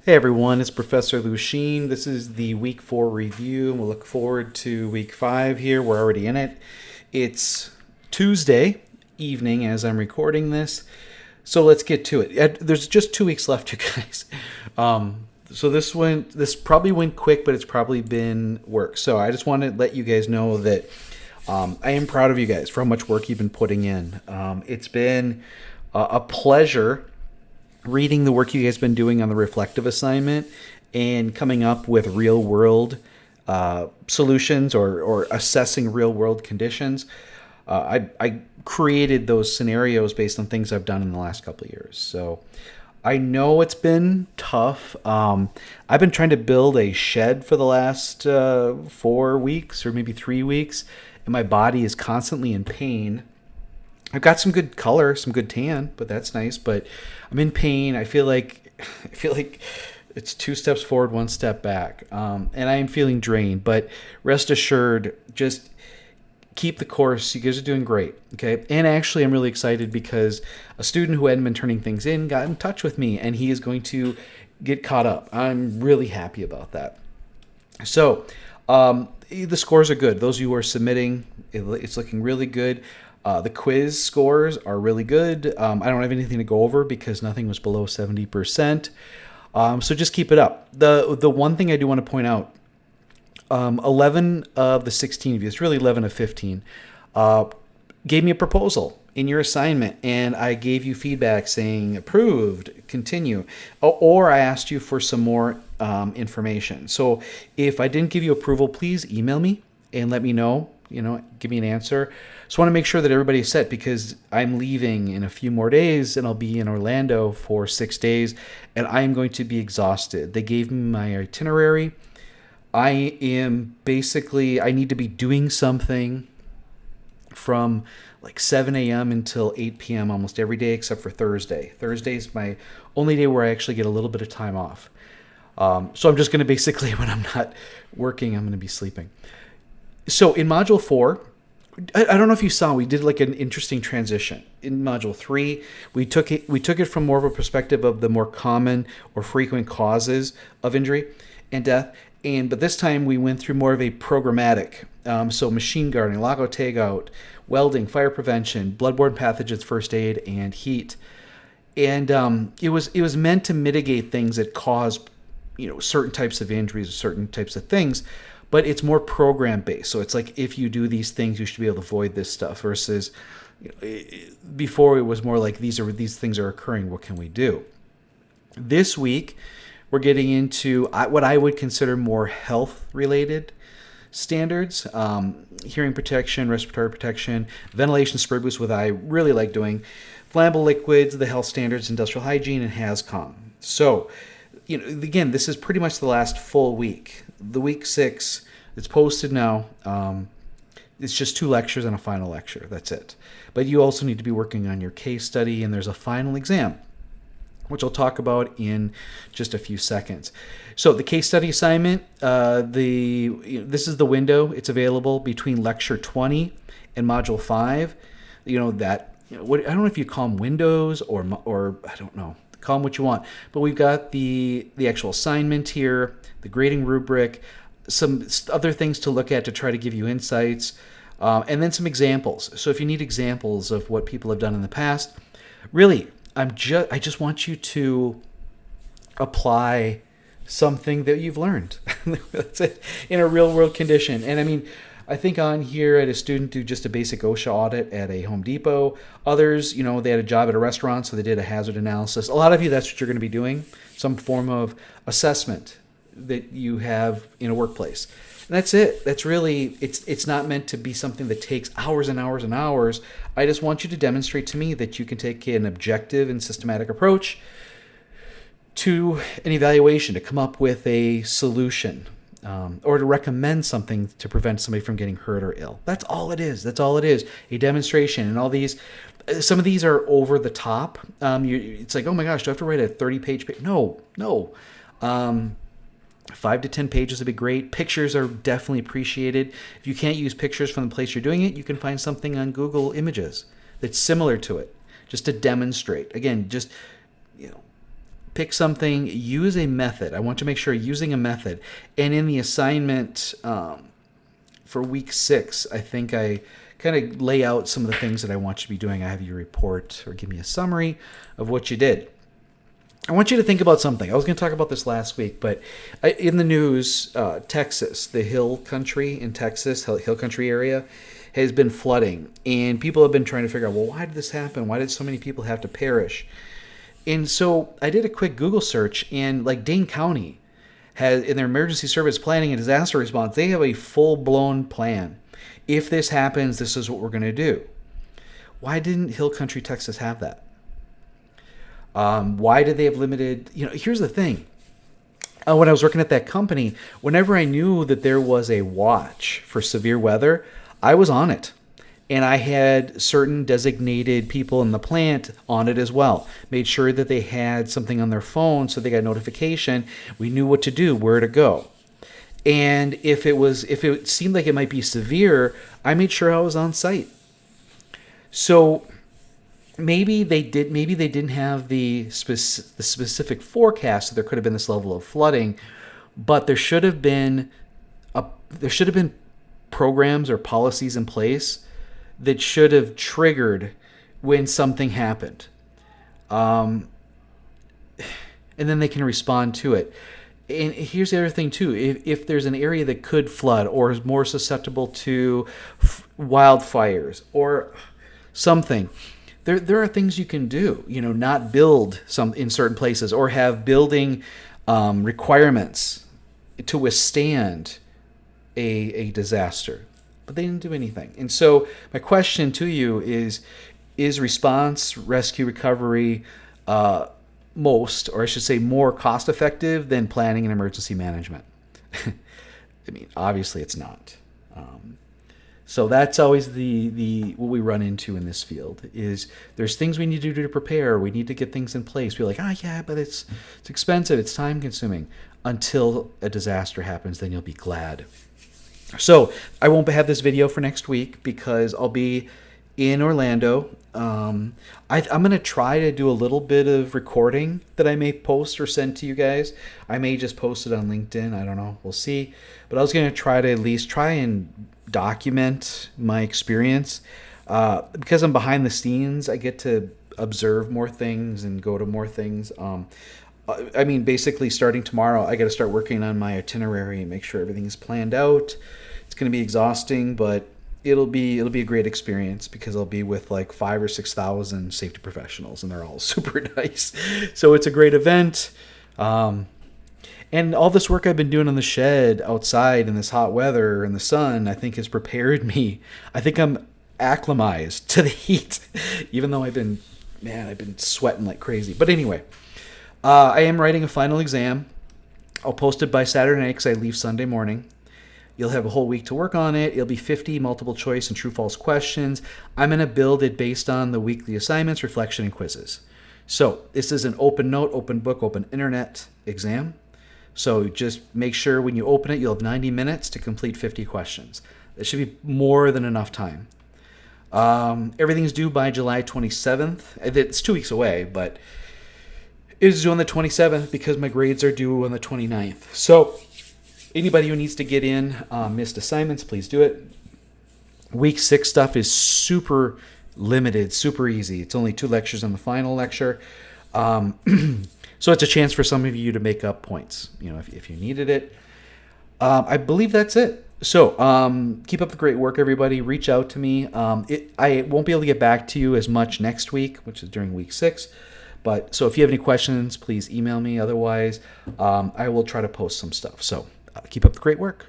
Hey everyone, it's Professor Lusheen. This is the week 4 review, and we'll look forward to week 5 here. We're already in it. It's Tuesday evening as I'm recording this, so let's get to it. There's just 2 weeks left, you guys. So this probably went quick, but it's probably been work. So I just want to let you guys know that I am proud of you guys for how much work you've been putting in. It's been a pleasure reading the work you guys have been doing on the reflective assignment and coming up with real world solutions or assessing real world conditions. I created those scenarios based on things I've done in the last couple of years. So I know it's been tough. I've been trying to build a shed for the last 4 weeks or maybe 3 weeks, and my body is constantly in pain. I've got some good color, some good tan, but that's nice. But I'm in pain. I feel like it's 2 steps forward, 1 step back, and I am feeling drained. But rest assured, just keep the course. You guys are doing great, okay? And actually, I'm really excited because a student who hadn't been turning things in got in touch with me, and he is going to get caught up. I'm really happy about that. So the scores are good. Those of you who are submitting, it's looking really good. The quiz scores are really good. I don't have anything to go over because nothing was below 70%. So just keep it up. The one thing I do want to point out, 11 of the 16 of you, it's really 11 of 15, gave me a proposal in your assignment, and I gave you feedback saying approved, continue, or I asked you for some more information. So if I didn't give you approval, please email me and let me know, give me an answer. Just want to make sure that everybody's set because I'm leaving in a few more days and I'll be in Orlando for 6 days and I am going to be exhausted. They gave me my itinerary. I need to be doing something from like 7 a.m. until 8 p.m. almost every day except for Thursday. Thursday is my only day where I actually get a little bit of time off. So I'm just going to basically, when I'm not working, I'm going to be sleeping. So in Module 4, I don't know if you saw, we did like an interesting transition. In Module 3, we took it from more of a perspective of the more common or frequent causes of injury and death. But this time we went through more of a programmatic. So machine guarding, lockout, tagout, welding, fire prevention, bloodborne pathogens, first aid, and heat. And it was meant to mitigate things that cause certain types of injuries or certain types of things. But it's more program-based. So it's like if you do these things, you should be able to avoid this stuff versus before it was more like these things are occurring, what can we do? This week, we're getting into what I would consider more health-related standards, hearing protection, respiratory protection, ventilation, spray boost, what I really like doing, flammable liquids, the health standards, industrial hygiene, and HAZCOM. So, again, this is pretty much the last full week. The week 6, it's posted now. It's just 2 lectures and a final lecture. That's it. But you also need to be working on your case study, and there's a final exam, which I'll talk about in just a few seconds. So the case study assignment, this is the window. It's available between Lecture 20 and Module 5. I don't know if you call them windows or I don't know. Call them what you want. But we've got the actual assignment here, the grading rubric, some other things to look at to try to give you insights, and then some examples. So if you need examples of what people have done in the past, really, I just want you to apply something that you've learned. That's it, in a real world condition. And I mean, I think on here I had a student do just a basic OSHA audit at a Home Depot. Others, they had a job at a restaurant, so they did a hazard analysis. A lot of you, that's what you're going to be doing, some form of assessment that you have in a workplace. And that's it. That's really, it's not meant to be something that takes hours and hours and hours. I just want you to demonstrate to me that you can take an objective and systematic approach to an evaluation, to come up with a solution. Or to recommend something to prevent somebody from getting hurt or ill. That's all it is. A demonstration. And all these, some of these are over the top. It's like, oh my gosh, do I have to write a 30-page page? No. 5 to 10 pages would be great. Pictures are definitely appreciated. If you can't use pictures from the place you're doing it, you can find something on Google Images that's similar to it, just to demonstrate. Again, just pick something, use a method. I want to make sure using a method. And in the assignment for week 6, I think I kind of lay out some of the things that I want you to be doing. I have you report or give me a summary of what you did. I want you to think about something. I was going to talk about this last week, but in the news, Texas, the hill country in Texas, hill country area, has been flooding. And people have been trying to figure out, well, why did this happen? Why did so many people have to perish? And so I did a quick Google search, and like Dane County has, in their emergency service planning and disaster response, they have a full-blown plan. If this happens, this is what we're going to do. Why didn't Hill Country, Texas have that? Why did they have limited? Here's the thing. When I was working at that company, whenever I knew that there was a watch for severe weather, I was on it. And I had certain designated people in the plant on it as well. Made sure that they had something on their phone so they got notification. We knew what to do, where to go. And if it seemed like it might be severe, I made sure I was on site. So maybe they didn't have the specific forecast that there could have been this level of flooding, but there should have been programs or policies in place that should have triggered when something happened. And then they can respond to it. And here's the other thing too. If there's an area that could flood or is more susceptible to wildfires or something, there are things you can do. Not build some in certain places or have building requirements to withstand a disaster. But they didn't do anything. And so my question to you is response, rescue, recovery more cost effective than planning and emergency management? I mean, obviously it's not. So that's always the what we run into in this field is there's things we need to do to prepare. We need to get things in place. We're like, yeah, but it's expensive. It's time consuming. Until a disaster happens, then you'll be glad. So I won't have this video for next week because I'll be in Orlando. I'm going to try to do a little bit of recording that I may post or send to you guys. I may just post it on LinkedIn. I don't know. We'll see. But I was going to try to at least try and document my experience. Because I'm behind the scenes, I get to observe more things and go to more things. Basically starting tomorrow, I got to start working on my itinerary and make sure everything is planned out. It's going to be exhausting, but it'll be a great experience because I'll be with like 5,000 or 6,000 safety professionals, and they're all super nice. So it's a great event. And all this work I've been doing on the shed outside in this hot weather in the sun, I think has prepared me. I think I'm acclimatized to the heat, even though I've been sweating like crazy. But anyway, I am writing a final exam. I'll post it by Saturday night because I leave Sunday morning. You'll have a whole week to work on it. It'll be 50 multiple choice and true-false questions. I'm going to build it based on the weekly assignments, reflection, and quizzes. So this is an open note, open book, open internet exam. So just make sure when you open it, you'll have 90 minutes to complete 50 questions. That should be more than enough time. Everything's due by July 27th. It's 2 weeks away, but it is due on the 27th because my grades are due on the 29th. So anybody who needs to get in missed assignments, please do it. Week 6 stuff is super limited, super easy. It's only 2 lectures on the final lecture. So it's a chance for some of you to make up points, if you needed it. I believe that's it. So keep up the great work, everybody. Reach out to me. I won't be able to get back to you as much next week, which is during week 6. But so if you have any questions, please email me. Otherwise, I will try to post some stuff. So keep up the great work.